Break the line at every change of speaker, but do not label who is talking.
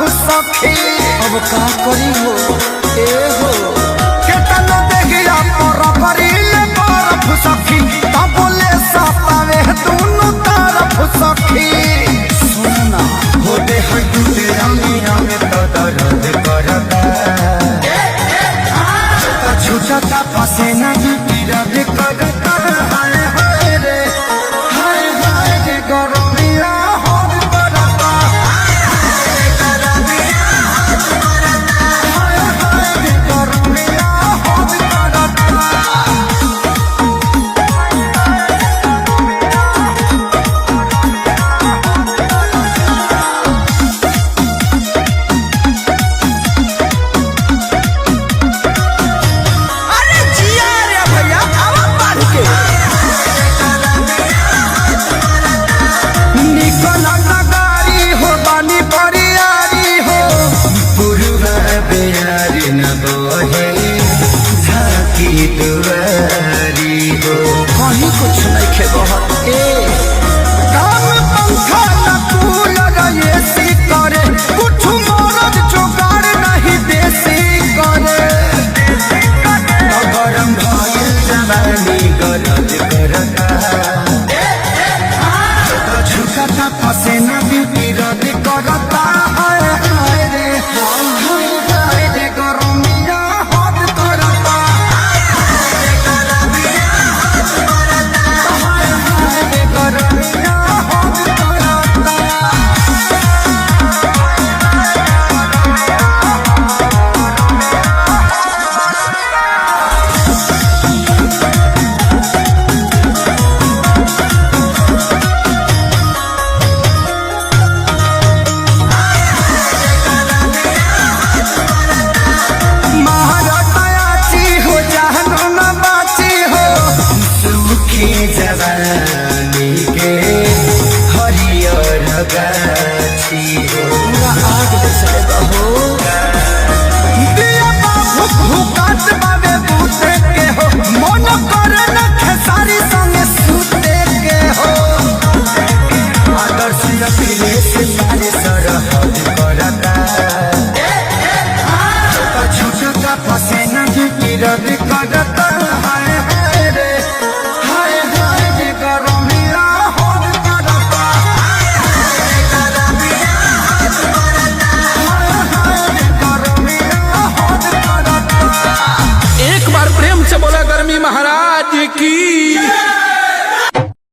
अब का करी हो ए हो
केतनो देखिया पर करीले बरफ सखी तब बोले सतावे दोनों तरफ सखी।
सुनना
हो दे हटूटे अमिया में तो दर्द करता छूटता पसीना गिरा भी करता हाय हाय रे गरमिया
कहीं कुछ नहीं खे बहुत
काम पंखा न कूलर एसी करे कुछ मरद जुगाड़ नहीं देसी करे गरम भइल जवानी गरज करता छूटता पसीना भी विरोध करता हाय हाय रे गरमिया हद करता जवानी के हरियर गाछी हो
आग जैसे बहो
दिया बाबू भूकात बाबे बूते के हो मन करे न खेसारी संगे सूते के हो आदर्श अखिले से सारे सरहद करता छूटता पसीना गिरद करता हाय हाय रे
एक बार प्रेम से बोला